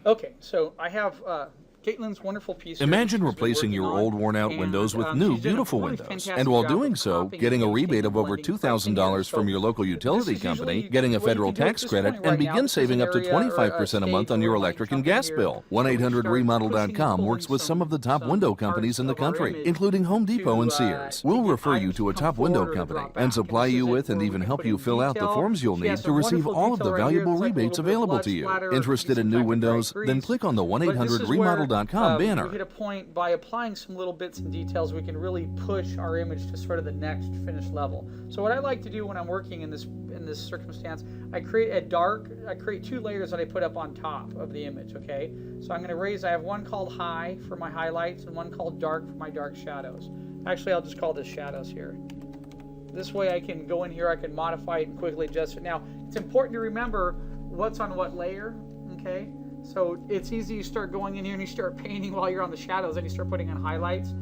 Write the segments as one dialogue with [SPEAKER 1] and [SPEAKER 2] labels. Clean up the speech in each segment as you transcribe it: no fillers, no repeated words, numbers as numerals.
[SPEAKER 1] Okay, so I have Caitlin's wonderful piece.
[SPEAKER 2] Imagine replacing your old worn-out windows with new, beautiful windows. And while doing so, getting a rebate of over $2,000 from your local utility company, getting a federal tax credit, and begin saving up to 25% a month on your electric and gas bill. 1-800-REMODEL.com works with some of the top window companies in the country, including Home Depot and Sears. We'll refer you to a top window company and supply you with and even help you fill out the forms you'll need to receive all of the valuable rebates available to you. Interested in new windows? Then click on the 1-800-REMODEL.com banner.
[SPEAKER 1] We hit a point by applying some little bits and details, we can really push our image to sort of the next finished level. So what I like to do when I'm working in this circumstance, I create two layers that I put up on top of the image. Okay, so I'm going to raise. I have one called high for my highlights and one called dark for my dark shadows. Actually, I'll just call this shadows here. This way I can go in here, I can modify it and quickly adjust it. Now, it's important to remember what's on what layer. Okay. So it's easy, you start going in here and you start painting while you're on the shadows and you start putting on highlights.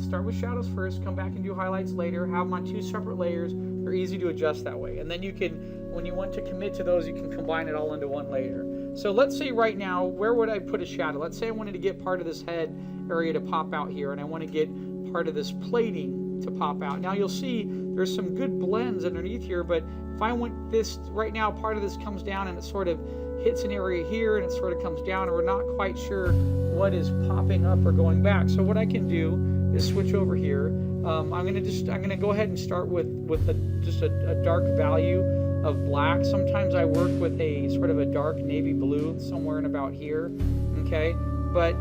[SPEAKER 1] Start with shadows first, come back and do highlights later, have them on two separate layers. They're easy to adjust that way. And then you can, when you want to commit to those, you can combine it all into one layer. So let's say right now, where would I put a shadow? Let's say I wanted to get part of this head area to pop out here, and I want to get part of this plating to pop out. Now you'll see there's some good blends underneath here, but if I want this, right now part of this comes down and it sort of hits an area here and it sort of comes down and we're not quite sure what is popping up or going back. So what I can do is switch over here. I'm gonna go ahead and start with just a dark value of black. Sometimes I work with a sort of a dark navy blue somewhere in about here. Okay, but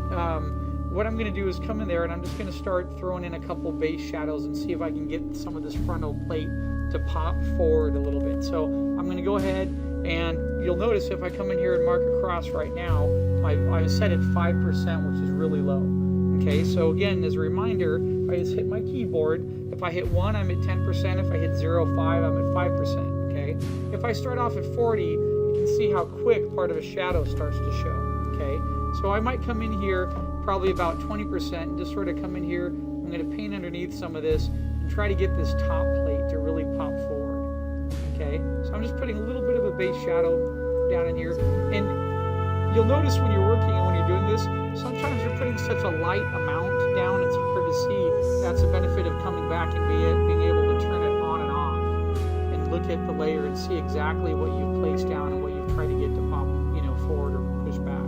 [SPEAKER 1] what I'm going to do is come in there and I'm just going to start throwing in a couple base shadows and see if I can get some of this frontal plate to pop forward a little bit. So I'm going to go ahead and you'll notice if I come in here and mark across right now, I set it 5%, which is really low. Okay, so again, as a reminder, I just hit my keyboard. If I hit 1, I'm at 10%. If I hit 0, 5, I'm at 5%. Okay, if I start off at 40, you can see how quick part of a shadow starts to show. Okay, so I might come in here probably about 20% and just sort of come in here. I'm going to paint underneath some of this and try to get this top plate to really pop forward. Okay, so I'm just putting a little bit of a base shadow down in here, and you'll notice when you're working and when you're doing this, sometimes you're putting such a light amount down, it's hard to see. That's the benefit of coming back and being able to turn it on and off and look at the layer and see exactly what you've placed down and what you've tried to get to pop, forward or push back.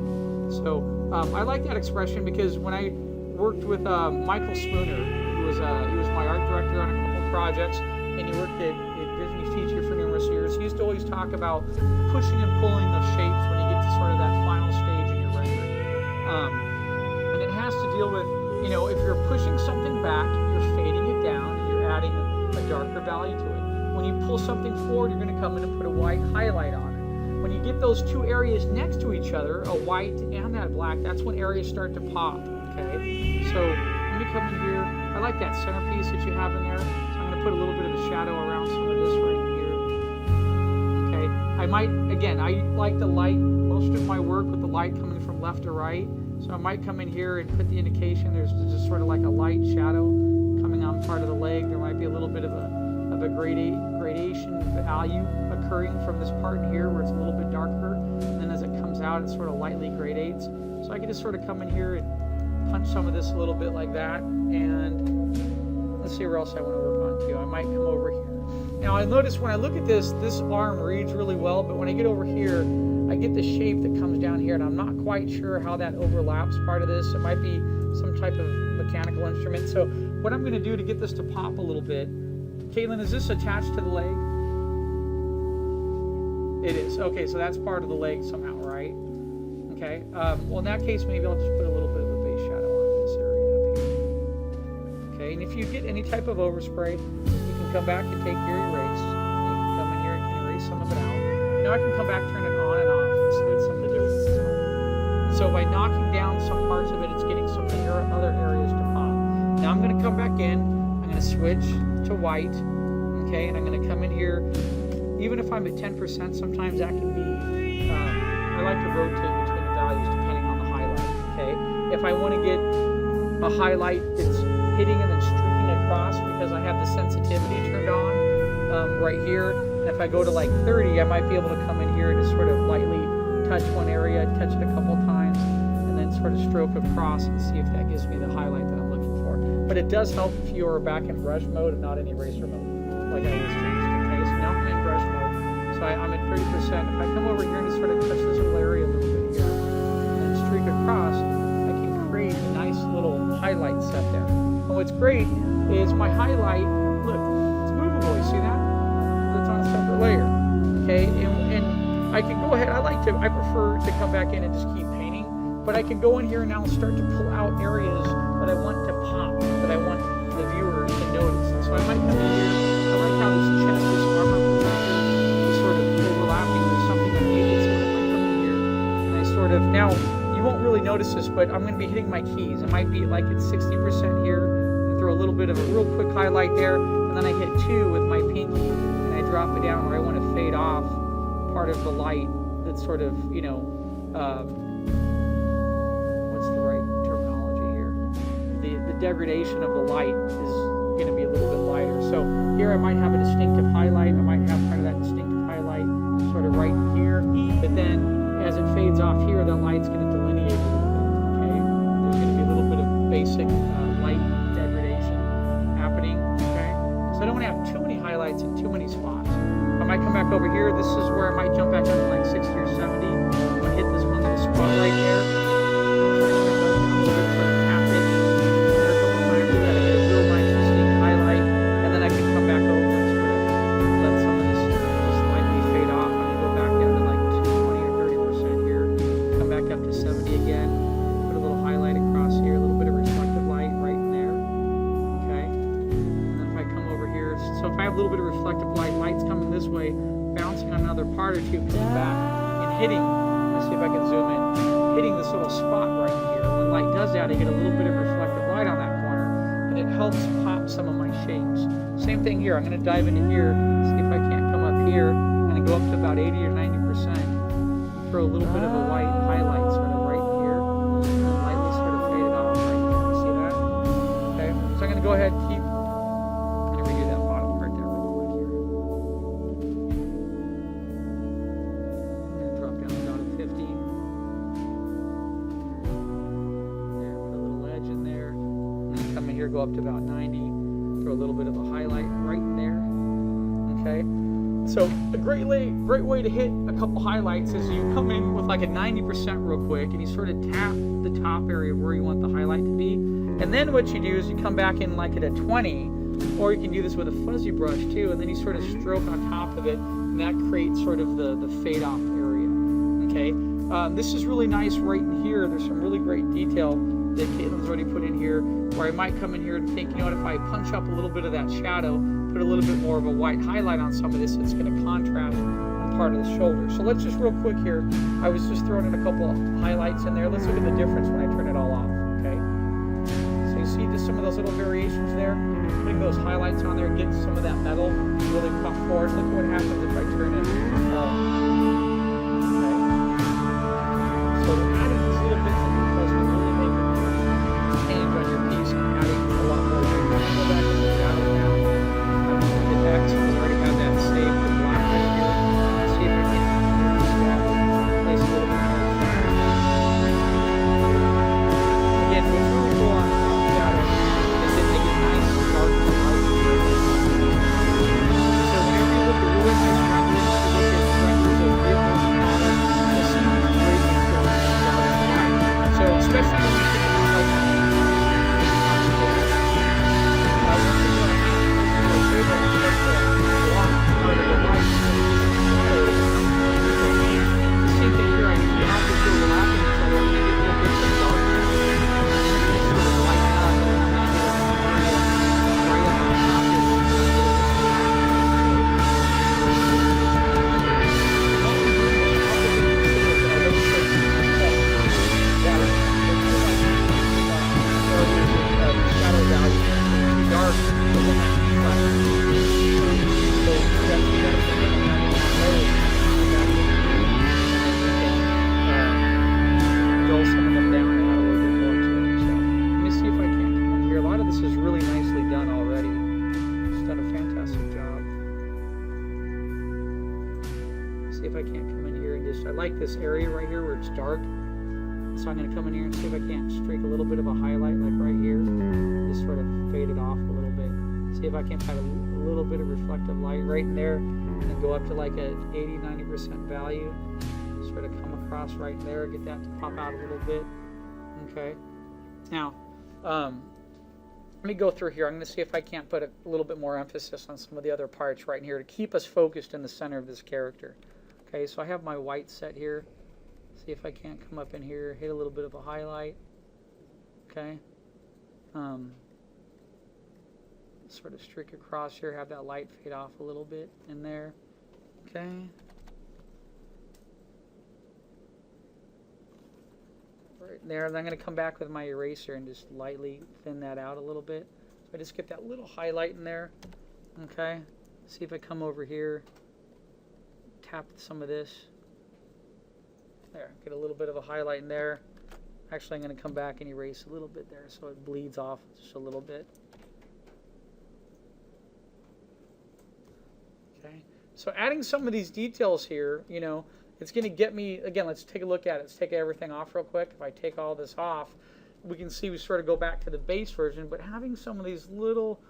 [SPEAKER 1] So I like that expression because when I worked with Michael Spooner, he was my art director on a couple of projects, and he worked at Disney Feature for numerous years. He used to always talk about pushing and pulling the shapes when you get to sort of that final stage in your rendering. And it has to deal with, if you're pushing something back, you're fading it down and you're adding a darker value to it. When you pull something forward, you're going to come in and put a white highlight on it. When you get those two areas next to each other, a white and that black, that's when areas start to pop, okay? So let me come in here. I like that centerpiece that you have in there. So I'm going to put a little bit of a shadow around some of this right here. Okay, I like the light, most of my work with the light coming from left to right. So I might come in here and put the indication. There's just sort of like a light shadow coming on part of the leg. There might be a little bit of a gradation value occurring from this part in here where it's a little bit darker, and then as it comes out it sort of lightly gradates. So I can just sort of come in here and punch some of this a little bit like that, and let's see where else I want to work on too. I might come over here. Now I notice when I look at this arm reads really well, but when I get over here I get the shape that comes down here, and I'm not quite sure how that overlaps part of this. It might be some type of mechanical instrument. So what I'm going to do to get this to pop a little bit, Caitlin, is this attached to the leg? It is. Okay, so that's part of the leg somehow, right? Okay. Well, in that case, maybe I'll just put a little bit of a base shadow on this area up here. Okay, and if you get any type of overspray, you can come back and take your erase. You can come in here and can erase some of it out. Now I can come back, turn it on and off, and smooth some of the differences. So by knocking down some parts of it, it's getting some other areas to pop. Now I'm going to come back in. I'm going to switch to white, okay, and I'm going to come in here. Even if I'm at 10%, sometimes that can be, I like to rotate between the values depending on the highlight, okay. If I want to get a highlight that's hitting and then streaking across because I have the sensitivity turned on right here, and if I go to like 30, I might be able to come in here and just sort of lightly touch one area, touch it a couple times, and then sort of stroke across and see if that gives me the highlight that I'm looking for. But it does help if you are back in brush mode and not in eraser mode, like I was changed. Okay, so now I'm in brush mode. So I'm at 30%. If I come over here and just sort of touch this little area a little bit here, and streak across, I can create a nice little highlight set there. And what's great is my highlight, look, it's movable, you see that? That's on a separate layer. Okay, and I can go ahead, I prefer to come back in and just keep painting, but I can go in here and now start to pull out areas that I want to pop, that I want the viewer to notice. And so I might come in here, I like how this chest, this armor protector is sort of overlapping with something underneath it. So if I come in here and I sort of, now you won't really notice this, but I'm going to be hitting my keys. It might be like it's 60% here, and throw a little bit of a real quick highlight there, and then I hit 2 with my pinky, and I drop it down where I want to fade off part of the light that's sort of, you know, what's the right terminology here? The degradation of the light is going to be a little bit lighter. So here I might have a distinctive highlight. I might have part of that distinctive highlight sort of right here. But then as it fades off here, that light's going to delineate a little bit. Okay, there's going to be a little bit of basic light degradation happening. Okay, so I don't want to have too many highlights in too many spots. I might come back over here. This is where I might jump back up to like 60 or 70. I'm going to hit this one little spot right there. Sort of tap it there a couple times. So that I get a real nice distinct highlight. And then I can come back over and sort of let some of this slightly fade off. I'm going to go back down to like 20 or 30% here. Come back up to 70 again. Put a little highlight across here. A little bit of reflective light right in there. Okay. And then if I come over here, so if I have a little bit of reflective light, light's coming this way, bouncing on another part or two, coming back and hitting, let's see if I can zoom in, hitting this little spot right here. When light does that, I get a little bit of reflective light on that corner, and it helps pop some of my shapes. Same thing here. I'm going to dive into here, see if I can't come up here, and go up to about 80 or 90%. Throw a little bit of a white highlight sort of right here, and lightly sort of fade it off right here. See that? Okay, so I'm going to go ahead and keep. I'm going to redo that bottom part there real quick here. I'm going to drop down to 50. There, put a little edge in there. And then come in here, go up to about 90. Throw a little bit of a highlight right in there. Okay. So a great way to hit a couple highlights is you come in with like a 90% real quick, and you sort of tap the top area where you want the highlight to be. And then what you do is you come back in like at a 20, or you can do this with a fuzzy brush too, and then you sort of stroke on top of it, and that creates sort of the fade off area. Okay, this is really nice right in here. There's some really great detail that Caitlin's already put in here, where I might come in here and think, you know what, if I punch up a little bit of that shadow, put a little bit more of a white highlight on some of this, it's going to contrast on part of the shoulder. So let's just real quick here, I was just throwing in a couple of highlights in there. Let's look at the difference when I turn it all off, okay? So you see just some of those little variations there? Putting those highlights on there, getting some of that metal really pop forward. Look what happens if I turn it off. Okay? So adding these little bits of details can really make it change on your piece and adding a lot more. Go back to the shadow now. Hit X, we already have that saved with black right here. Let's see if I can use that. Place a little bit more shadow. Again, what's really cool on the shadow is that they get nice and dark and light. So whenever you look at really nice renders, you look at renders this area right here where it's dark. So I'm going to come in here and see if I can't streak a little bit of a highlight like right here. Just sort of fade it off a little bit. See if I can have a little bit of reflective light right in there and go up to like a 80-90% value. Sort of come across right there, get that to pop out a little bit. Okay. Now, let me go through here. I'm going to see if I can't put a little bit more emphasis on some of the other parts right in here to keep us focused in the center of this character. Okay, so I have my white set here. See if I can't come up in here, hit a little bit of a highlight. Okay. Sort of streak across here, have that light fade off a little bit in there. Okay. Right there, and I'm going to come back with my eraser and just lightly thin that out a little bit. So I just get that little highlight in there. Okay. See if I come over here, tap some of this. There, get a little bit of a highlight in there. Actually, I'm going to come back and erase a little bit there so it bleeds off just a little bit. Okay, so adding some of these details here, you know, it's going to get me, again, let's take a look at it. Let's take everything off real quick. If I take all this off, we can see we sort of go back to the base version, but having some of these little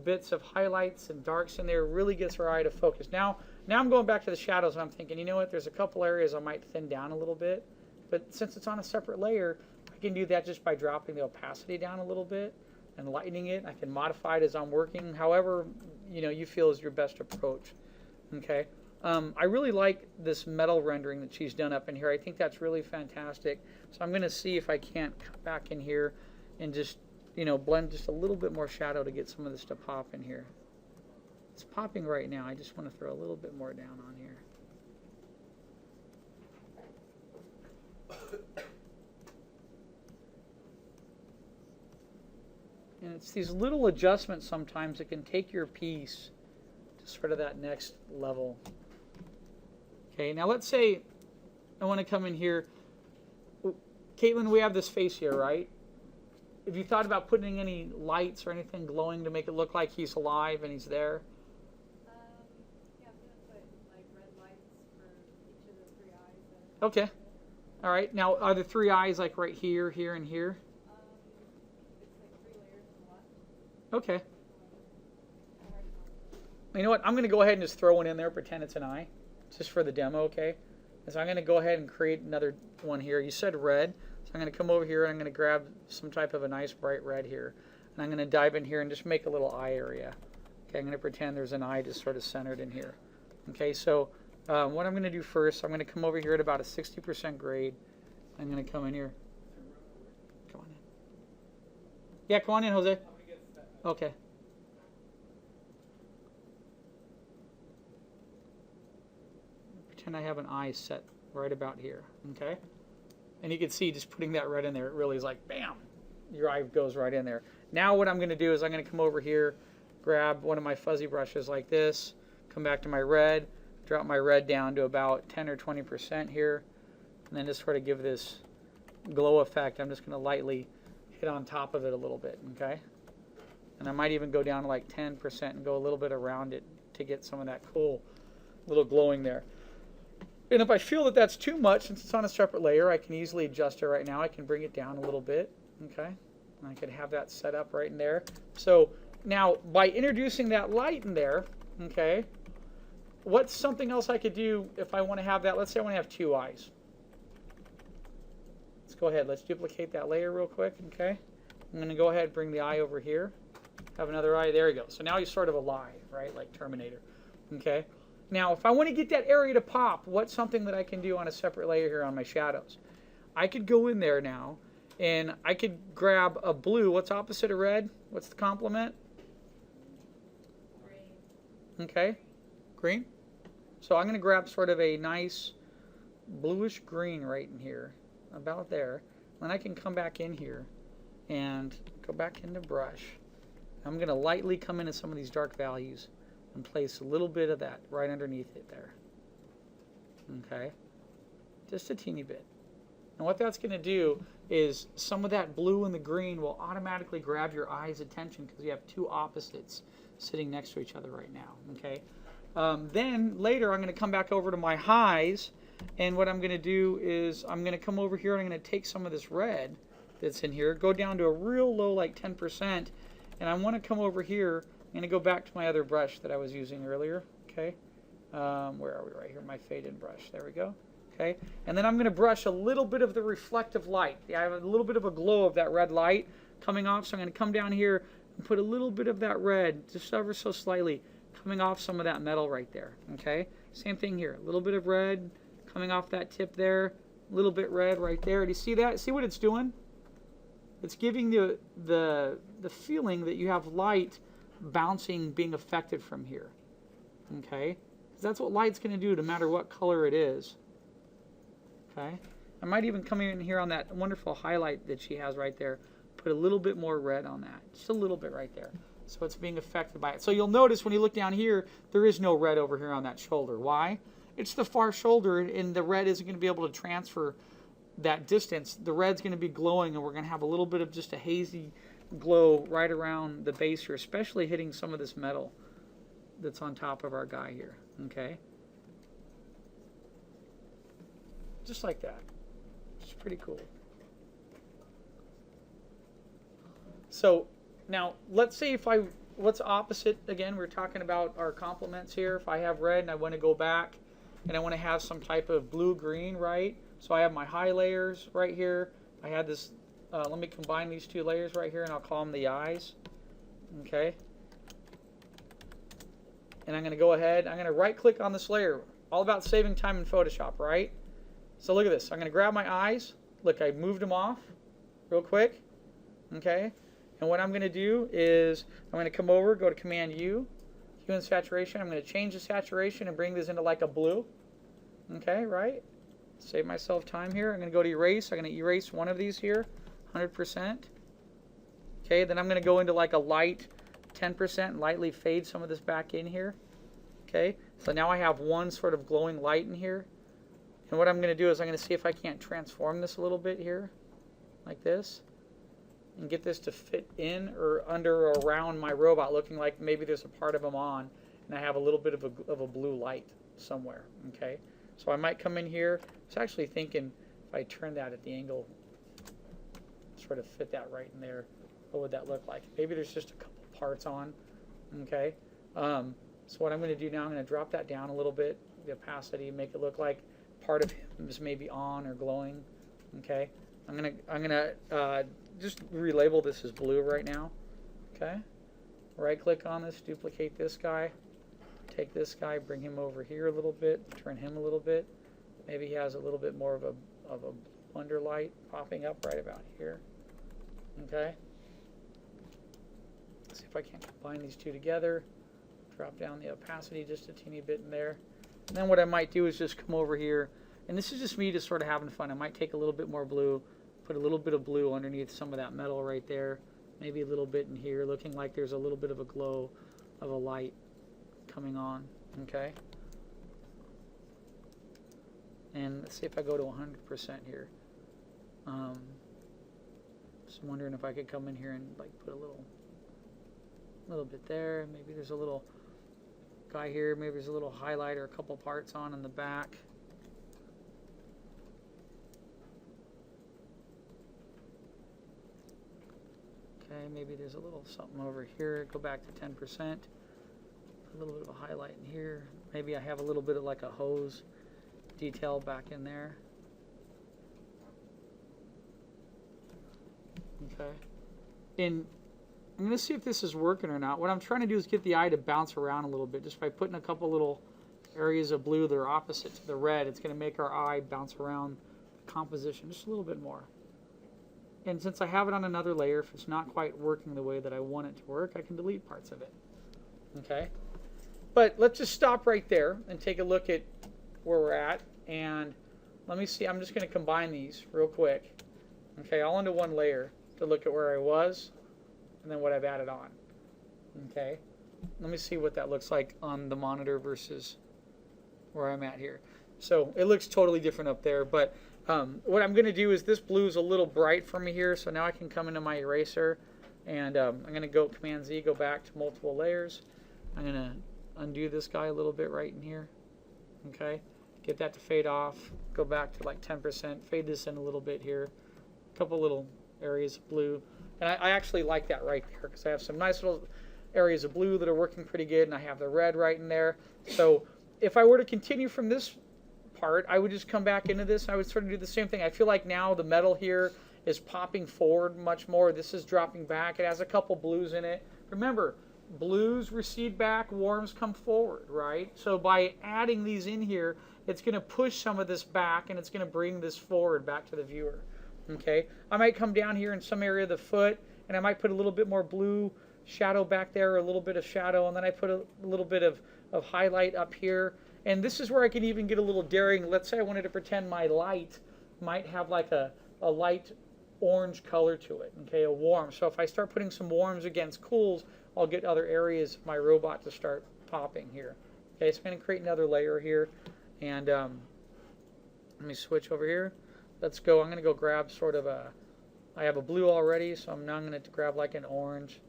[SPEAKER 1] bits of highlights and darks in there really gets our eye to focus. Now I'm going back to the shadows and I'm thinking, you know what, there's a couple areas I might thin down a little bit, but since it's on a separate layer, I can do that just by dropping the opacity down a little bit and lightening it. I can modify it as I'm working, however, you know, you feel is your best approach. Okay. I really like this metal rendering that she's done up in here. I think that's really fantastic. So I'm going to see if I can't come back in here and just, you know, blend just a little bit more shadow to get some of this to pop in here. It's popping right now. I just want to throw a little bit more down on here. And it's these little adjustments sometimes that can take your piece to sort of that next level. Okay, now let's say I want to come in here. Caitlin, we have this face here, right? Have you thought about putting any lights or anything glowing to make it look like he's alive and he's there?
[SPEAKER 3] Yeah, I'm going to put like red lights for each of the 3 eyes.
[SPEAKER 1] Okay. All right. Now, are the 3 eyes like right here, here, and here?
[SPEAKER 3] It's like 3 layers on the left.
[SPEAKER 1] Okay. You know what? I'm going to go ahead and just throw one in there, pretend it's an eye, just for the demo, okay? So I'm going to go ahead and create another one here. You said red. So I'm going to come over here and I'm going to grab some type of a nice bright red here. And I'm going to dive in here and just make a little eye area. Okay, I'm going to pretend there's an eye just sort of centered in here. Okay, so what I'm going to do first, I'm going to come over here at about a 60% grade. I'm going to come in here. Come on in. Yeah, come on in, Jose. Okay. Pretend I have an eye set right about here. Okay. And you can see just putting that red in there, it really is like, bam, your eye goes right in there. Now what I'm going to do is I'm going to come over here, grab one of my fuzzy brushes like this, come back to my red, drop my red down to about 10 or 20% here, and then just sort of give this glow effect. I'm just going to lightly hit on top of it a little bit, okay? And I might even go down to like 10% and go a little bit around it to get some of that cool little glowing there. And if I feel that that's too much, since it's on a separate layer, I can easily adjust it right now. I can bring it down a little bit, okay? And I could have that set up right in there. So now, by introducing that light in there, okay, what's something else I could do if I want to have that? Let's say I want to have 2 eyes. Let's go ahead. Let's duplicate that layer real quick, okay? I'm going to go ahead and bring the eye over here. Have another eye. There you go. So now he's sort of alive, right, like Terminator, okay? Now, if I want to get that area to pop, what's something that I can do on a separate layer here on my shadows? I could go in there now, and I could grab a blue. What's opposite of red? What's the complement?
[SPEAKER 3] Green.
[SPEAKER 1] Okay, green. So I'm going to grab sort of a nice bluish green right in here, about there. Then I can come back in here and go back into brush. I'm going to lightly come into some of these dark values and place a little bit of that right underneath it there. Okay, just a teeny bit. And what that's going to do is some of that blue and the green will automatically grab your eye's attention because you have 2 opposites sitting next to each other right now. Okay, then later I'm going to come back over to my highs And what I'm going to do is I'm going to come over here and I'm going to take some of this red that's in here, go down to a real low, like 10%, and I want to come over here. I'm going to go back to my other brush that I was using earlier. Okay, where are we? Right here, my faded brush. There we go. Okay, and then I'm going to brush a little bit of the reflective light. I have a little bit of a glow of that red light coming off, so I'm going to come down here and put a little bit of that red, just ever so slightly, coming off some of that metal right there. Okay, same thing here, a little bit of red coming off that tip there, a little bit red right there. Do you see that? See what it's doing? It's giving the feeling that you have light bouncing, being affected from here. Okay, because that's what light's going to do no matter what color it is. Okay, I might even come in here on that wonderful highlight that she has right there, put a little bit more red on that, just a little bit right there. So it's being affected by it. So you'll notice when you look down here, there is no red over here on that shoulder. Why? It's the far shoulder, and the red isn't going to be able to transfer that distance. The red's going to be glowing, and we're going to have a little bit of just a hazy glow right around the base here, especially hitting some of this metal that's on top of our guy here. Okay, just like that. It's pretty cool. So now let's say what's opposite again, we're talking about our complements here. If I have red and I want to go back and I want to have some type of blue-green, right? So I have my high layers right here. I had this, let me combine these two layers right here and I'll call them the eyes. Okay. And I'm going to go ahead, I'm going to right click on this layer. All about saving time in Photoshop, right? So look at this. I'm going to grab my eyes. Look, I moved them off real quick. Okay. And what I'm going to do is I'm going to come over, go to Command U, Hue and Saturation. I'm going to change the saturation and bring this into like a blue. Okay, right? Save myself time here. I'm going to go to Erase. I'm going to erase one of these here, 100%. Okay, then I'm going to go into like a light 10% and lightly fade some of this back in here. Okay, so now I have one sort of glowing light in here. And what I'm going to do is I'm going to see if I can't transform this a little bit here, like this, and get this to fit in or under or around my robot, looking like maybe there's a part of them on, and I have a little bit of a blue light somewhere. Okay, so I might come in here. I was actually thinking if I turn that at the angle, sort of fit that right in there, what would that look like? Maybe there's just a couple parts on. Okay, so what I'm going to do now, I'm going to drop that down a little bit, the opacity, make it look like part of him is maybe on or glowing. Okay, I'm gonna just relabel this as blue right now. Okay, right click on this, duplicate this guy, take this guy, bring him over here a little bit, turn him a little bit. Maybe he has a little bit more of a underlight popping up right about here. Okay, let's see if I can't combine these two together. Drop down the opacity just a teeny bit in there. And then what I might do is just come over here, and this is just me just sort of having fun. I might take a little bit more blue, put a little bit of blue underneath some of that metal right there, maybe a little bit in here, looking like there's a little bit of a glow of a light coming on. Okay, and let's see if I go to 100% here. Just wondering if I could come in here and like put a little bit there. Maybe there's a little guy here, maybe there's a little highlight or a couple parts on in the back. Okay, maybe there's a little something over here. Go back to 10%. A little bit of a highlight in here. Maybe I have a little bit of like a hose detail back in there. Okay. And I'm going to see if this is working or not. What I'm trying to do is get the eye to bounce around a little bit. Just by putting a couple little areas of blue that are opposite to the red, it's going to make our eye bounce around the composition just a little bit more. And since I have it on another layer, if it's not quite working the way that I want it to work, I can delete parts of it. Okay? But let's just stop right there and take a look at where we're at. And let me see. I'm just going to combine these real quick. Okay, all into one layer to look at where I was and then what I've added on. Okay, let me see what that looks like on the monitor versus where I'm at here. So it looks totally different up there, but what I'm going to do is this blue is a little bright for me here, so now I can come into my eraser and I'm going to go Command Z, go back to multiple layers. I'm going to undo this guy a little bit right in here. Okay, Get that to fade off. Go back to like 10%. Fade this in a little bit here. A couple little areas of blue. And I actually like that right there because I have some nice little areas of blue that are working pretty good, and I have the red right in there. So if I were to continue from this part, I would just come back into this, and I would sort of do the same thing. I feel like now the metal here is popping forward much more. This is dropping back. It has a couple blues in it. Remember, blues recede back, warms come forward, right? So by adding these in here, it's going to push some of this back, and it's going to bring this forward back to the viewer. Okay, I might come down here in some area of the foot, and I might put a little bit more blue shadow back there, a little bit of shadow, and then I put a little bit of highlight up here. And this is where I can even get a little daring. Let's say I wanted to pretend my light might have like a light orange color to it, okay, a warm. So if I start putting some warms against cools, I'll get other areas of my robot to start popping here. Okay, so I'm going to create another layer here, and let me switch over here. Let's go. I'm going to go grab sort of I have a blue already, so I'm now going to grab like an orange,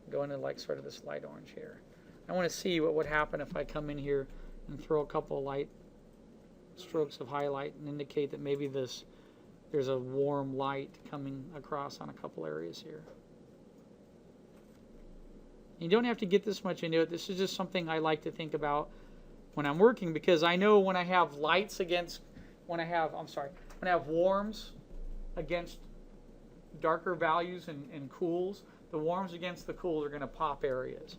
[SPEAKER 1] go into like sort of this light orange here. I want to see what would happen if I come in here and throw a couple of light strokes of highlight and indicate that maybe there's a warm light coming across on a couple areas here. You don't have to get this much into it. This is just something I like to think about when I'm working, because I know when I have lights against, when I have warms against darker values and cools, the warms against the cools are going to pop areas.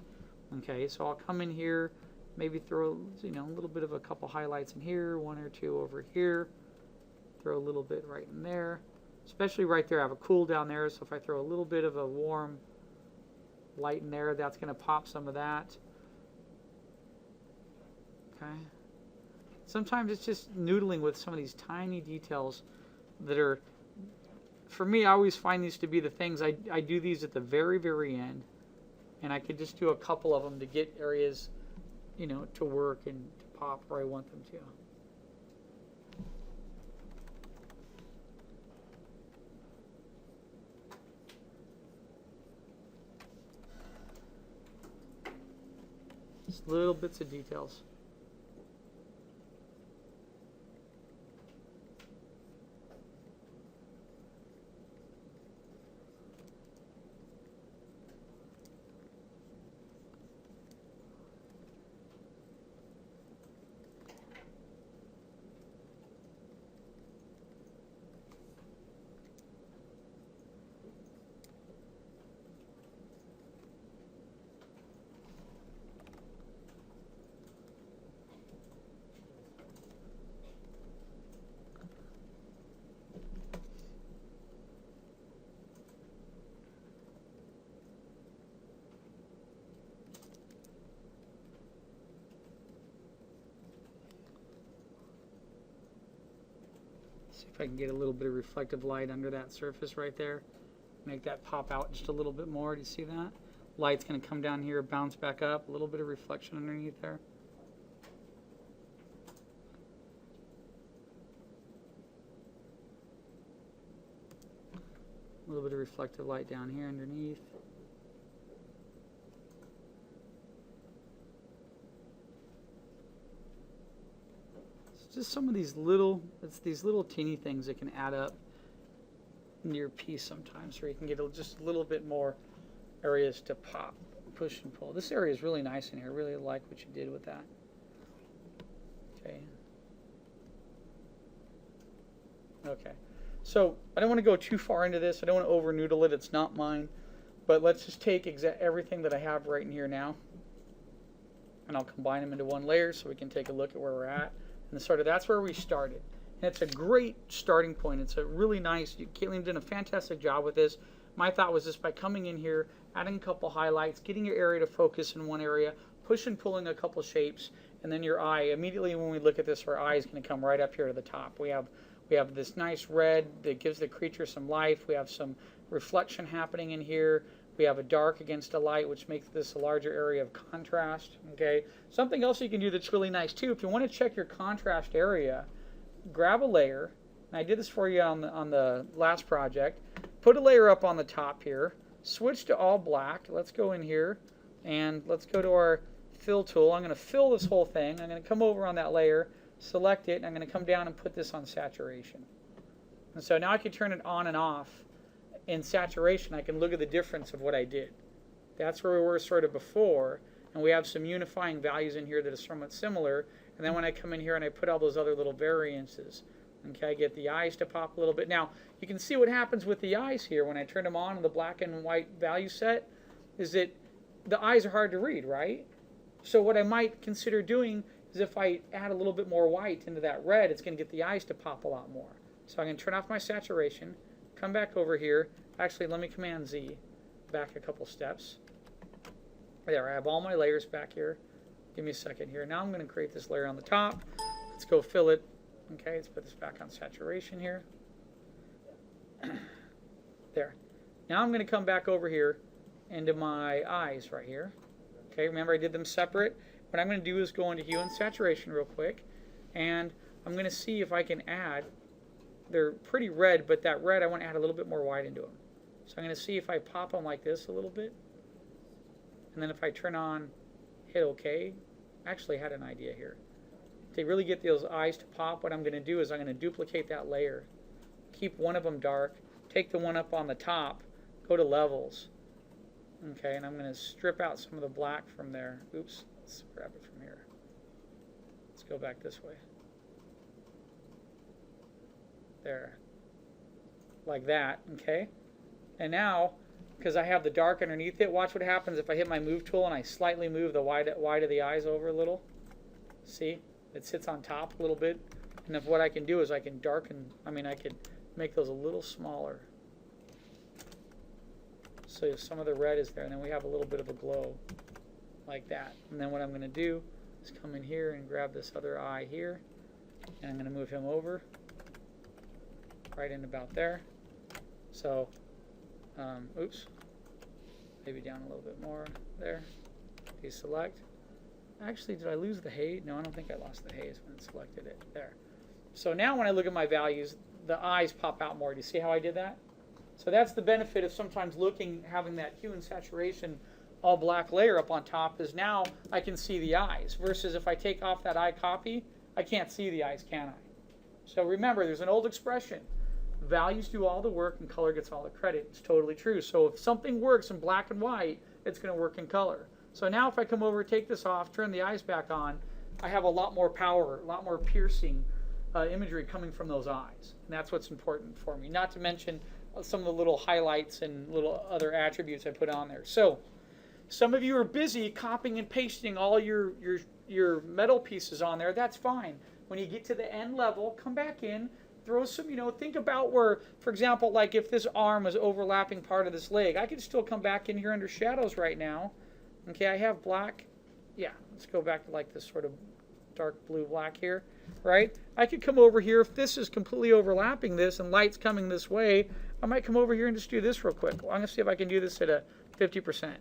[SPEAKER 1] Okay, so I'll come in here, maybe throw a little bit of a couple highlights in here, one or two over here, throw a little bit right in there, especially right there. I have a cool down there, so if I throw a little bit of a warm light in there, that's going to pop some of that. Okay. Sometimes it's just noodling with some of these tiny details that are, for me, I always find these to be the things. I do these at the very, very end, and I could just do a couple of them to get areas, to work and to pop where I want them to. Just little bits of details. See if I can get a little bit of reflective light under that surface right there. Make that pop out just a little bit more. Do you see that? Light's going to come down here, bounce back up. A little bit of reflection underneath there. A little bit of reflective light down here underneath. Just some of these little, it's these little teeny things that can add up in your piece sometimes, where you can get just a little bit more areas to pop, push and pull. This area is really nice in here. I really like what you did with that. Okay. Okay. So I don't want to go too far into this. I don't want to over noodle it. It's not mine. But let's just take everything that I have right in here now, and I'll combine them into one layer so we can take a look at where we're at. And that's where we started. And it's a great starting point. It's a really nice, Caitlin did a fantastic job with this. My thought was just by coming in here, adding a couple highlights, getting your area to focus in one area, push and pulling a couple shapes, and then your eye, immediately when we look at this, our eye is going to come right up here to the top. We have this nice red that gives the creature some life. We have some reflection happening in here. We have a dark against a light, which makes this a larger area of contrast. Okay. Something else you can do that's really nice too, if you want to check your contrast area, grab a layer. And I did this for you on the last project. Put a layer up on the top here. Switch to all black. Let's go in here and let's go to our fill tool. I'm going to fill this whole thing. I'm going to come over on that layer, select it, and I'm going to come down and put this on saturation. And so now I can turn it on and off. In saturation, I can look at the difference of what I did. That's where we were sort of before, and we have some unifying values in here that are somewhat similar. And then when I come in here and I put all those other little variances, okay, I get the eyes to pop a little bit. Now, you can see what happens with the eyes here when I turn them on in the black and white value set, is that the eyes are hard to read, right? So what I might consider doing is if I add a little bit more white into that red, it's going to get the eyes to pop a lot more. So I'm going to turn off my saturation, come back over here. Actually, let me Command Z, back a couple steps. There, I have all my layers back here. Give me a second here. Now I'm going to create this layer on the top. Let's go fill it. Okay, let's put this back on saturation here. There. Now I'm going to come back over here into my eyes right here. Okay, remember I did them separate. What I'm going to do is go into hue and saturation real quick, and I'm going to see if I can add. They're pretty red, but that red I want to add a little bit more white into them. So I'm going to see if I pop them like this a little bit, and then if I turn on, hit OK. I actually had an idea here. To really get those eyes to pop, what I'm going to do is I'm going to duplicate that layer, keep one of them dark, take the one up on the top, go to levels, okay, and I'm going to strip out some of the black from there. Oops, let's grab it from here. Let's go back this way. There, like that, okay? And now, because I have the dark underneath it, watch what happens if I hit my move tool and I slightly move the white of the eyes over a little. See? It sits on top a little bit. And if what I can do is I can darken, I can make those a little smaller. So some of the red is there, and then we have a little bit of a glow like that. And then what I'm going to do is come in here and grab this other eye here, and I'm going to move him over right in about there. So, oops, maybe down a little bit more there. Deselect. Actually, did I lose the haze? No, I don't think I lost the haze when I selected it. There. So now when I look at my values, the eyes pop out more. Do you see how I did that? So that's the benefit of sometimes having that hue and saturation all black layer up on top, is now I can see the eyes. Versus if I take off that eye copy, I can't see the eyes, can I? So remember, there's an old expression. Values do all the work and color gets all the credit. It's totally true. So if something works in black and white, it's going to work in color. So now if I come over, take this off, turn the eyes back on, I have a lot more power, a lot more piercing imagery coming from those eyes. And that's what's important for me. Not to mention some of the little highlights and little other attributes I put on there. So some of you are busy copying and pasting all your metal pieces on there. That's fine. When you get to the end level, come back in, throw some, think about where, for example, like if this arm is overlapping part of this leg, I could still come back in here under shadows right now. Okay, I have black. Yeah, let's go back to like this sort of dark blue black here, right? I could come over here. If this is completely overlapping this and light's coming this way, I might come over here and just do this real quick. Well, I'm going to see if I can do this at a 50%.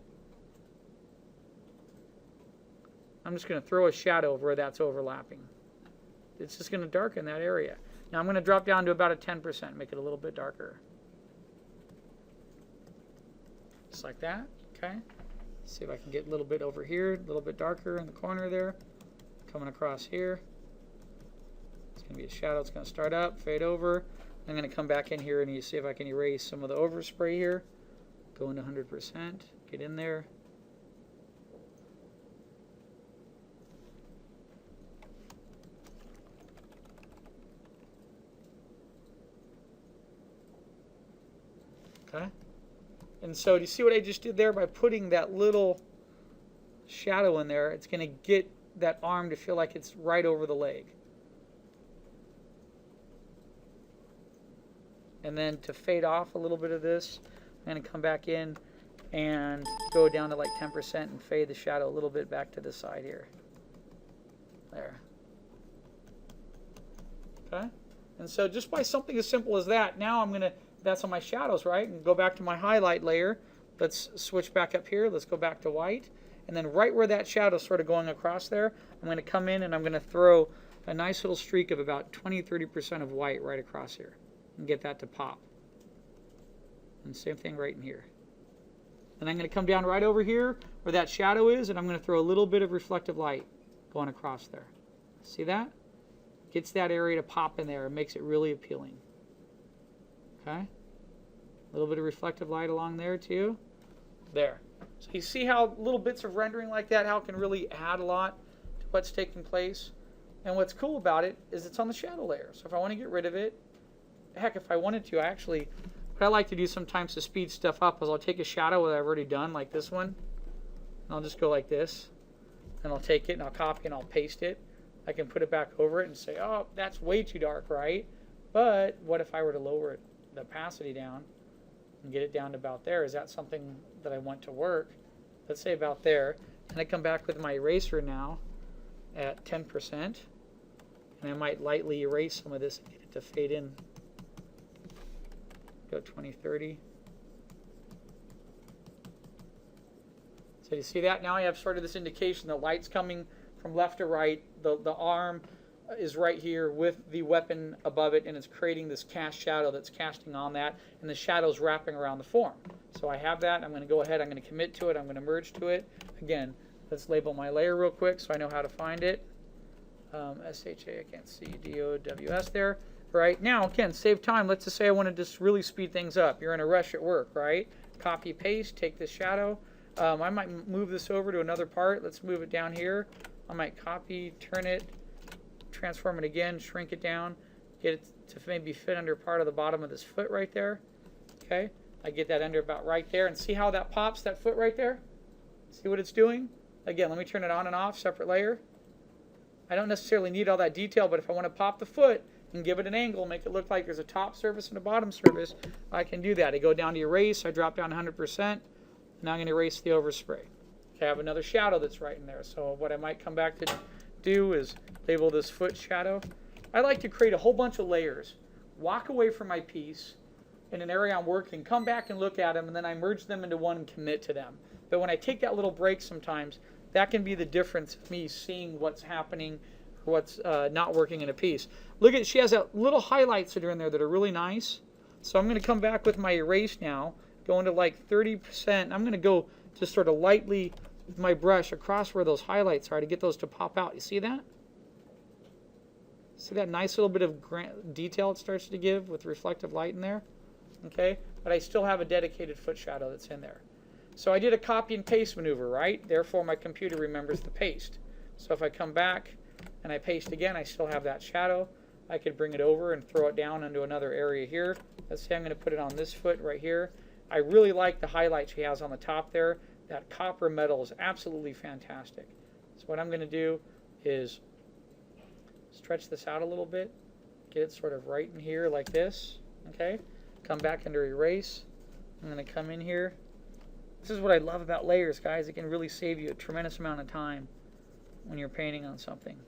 [SPEAKER 1] I'm just going to throw a shadow where that's overlapping. It's just going to darken that area. Now I'm going to drop down to about a 10%, make it a little bit darker. Just like that, okay? See if I can get a little bit over here, a little bit darker in the corner there. Coming across here. It's going to be a shadow. It's going to start up, fade over. I'm going to come back in here and you see if I can erase some of the overspray here. Go into 100%, get in there. Okay. And so do you see what I just did there by putting that little shadow in there? It's going to get that arm to feel like it's right over the leg. And then to fade off a little bit of this, I'm going to come back in and go down to like 10% and fade the shadow a little bit back to the side here. There. Okay? And so just by something as simple as that, now I'm going to, that's on my shadows, right? And go back to my highlight layer. Let's switch back up here. Let's go back to white. And then right where that shadow is sort of going across there, I'm going to come in and I'm going to throw a nice little streak of about 20-30% of white right across here and get that to pop. And same thing right in here. And I'm going to come down right over here where that shadow is, and I'm going to throw a little bit of reflective light going across there. See that? Gets that area to pop in there and makes it really appealing. Okay? A little bit of reflective light along there too. There. So you see how little bits of rendering like that, how it can really add a lot to what's taking place. And what's cool about it is it's on the shadow layer. So if I want to get rid of it, heck, if I wanted to, what I like to do sometimes to speed stuff up is I'll take a shadow that I've already done, like this one, and I'll just go like this, and I'll take it and I'll copy and I'll paste it. I can put it back over it and say, oh, that's way too dark, right? But what if I were to lower the opacity down and get it down to about there? Is that something that I want to work? Let's say about there. And I come back with my eraser now at 10%. And I might lightly erase some of this and get it to fade in. Go 20, 30. So you see that? Now I have sort of this indication the light's coming from left to right. The arm is right here with the weapon above it, and it's creating this cast shadow that's casting on that, and the shadow's wrapping around the form. So I have that. I'm going to go ahead. I'm going to commit to it. I'm going to merge to it. Again, let's label my layer real quick so I know how to find it. S-H-A, I can't see, D-O-W-S there. Right now, again, save time. Let's just say I want to just really speed things up. You're in a rush at work, right? Copy, paste, take this shadow. I might move this over to another part. Let's move it down here. I might copy, turn it, transform it again, shrink it down, get it to maybe fit under part of the bottom of this foot right there. Okay, I get that under about right there, and see how that pops, that foot right there? See what it's doing? Again, let me turn it on and off, separate layer. I don't necessarily need all that detail, but if I want to pop the foot and give it an angle, make it look like there's a top surface and a bottom surface, I can do that. I go down to erase, I drop down 100%, now I'm going to erase the overspray. Okay, I have another shadow that's right in there, so what I might come back to do is label this foot shadow. I like to create a whole bunch of layers, walk away from my piece in an area I'm working, come back and look at them, and then I merge them into one and commit to them. But when I take that little break sometimes, that can be the difference of me seeing what's happening or what's not working in a piece. Look at, she has that little highlights that are in there that are really nice. So I'm going to come back with my erase now, go into like 30%. I'm going to go just sort of lightly with my brush across where those highlights are to get those to pop out. You see that? See that nice little bit of detail it starts to give with reflective light in there? Okay, but I still have a dedicated foot shadow that's in there. So I did a copy and paste maneuver, right? Therefore my computer remembers the paste. So if I come back and I paste again, I still have that shadow. I could bring it over and throw it down into another area here. Let's say I'm going to put it on this foot right here. I really like the highlight she has on the top there. That copper metal is absolutely fantastic. So what I'm going to do is stretch this out a little bit, get it sort of right in here like this. Okay, come back under erase. I'm going to come in here. This is what I love about layers, guys. It can really save you a tremendous amount of time when you're painting on something.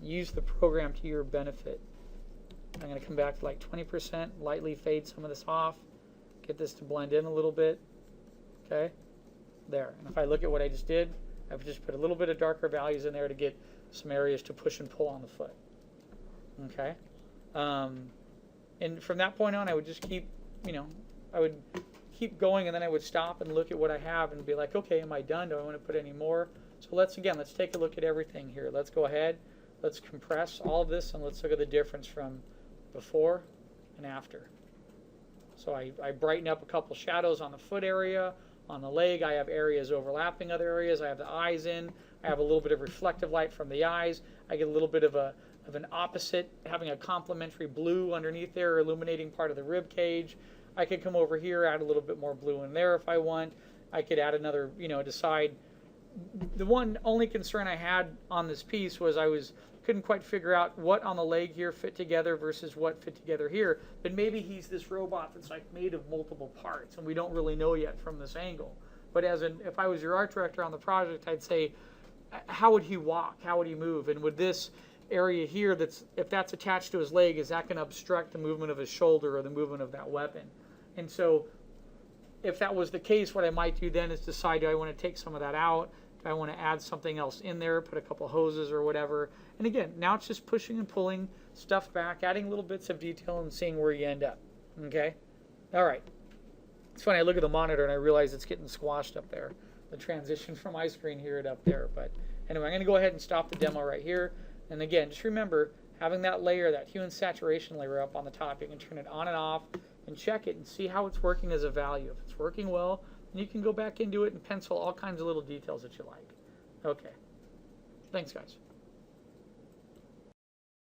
[SPEAKER 1] Use the program to your benefit. I'm going to come back to like 20%, lightly fade some of this off, get this to blend in a little bit. Okay, there. And if I look at what I just did, I've just put a little bit of darker values in there to get some areas to push and pull on the foot. Okay, and from that point on, I would just keep, I would keep going, and then I would stop and look at what I have and be like, okay, am I done? Do I want to put any more? So let's take a look at everything here. Let's go ahead, let's compress all of this, and let's look at the difference from before and after. So I brighten up a couple shadows on the foot area, on the leg. I have areas overlapping other areas. I have the eyes in. I have a little bit of reflective light from the eyes. I get a little bit of an opposite, having a complementary blue underneath there, illuminating part of the rib cage. I could come over here, add a little bit more blue in there if I want. I could add another, decide. The one only concern I had on this piece was couldn't quite figure out what on the leg here fit together versus what fit together here. But maybe he's this robot that's like made of multiple parts, and we don't really know yet from this angle. But if I was your art director on the project, I'd say, how would he walk? How would he move? And would this area here, if that's attached to his leg, is that going to obstruct the movement of his shoulder or the movement of that weapon? And so if that was the case, what I might do then is decide, do I want to take some of that out? Do I want to add something else in there, put a couple hoses or whatever? And again, now it's just pushing and pulling stuff back, adding little bits of detail and seeing where you end up. Okay? All right. It's funny, I look at the monitor and I realize it's getting squashed up there. The transition from my screen here to up there. But anyway, I'm going to go ahead and stop the demo right here. And again, just remember, having that layer, that hue and saturation layer up on the top, you can turn it on and off and check it and see how it's working as a value. If it's working well, then you can go back into it and pencil all kinds of little details that you like. Okay. Thanks, guys.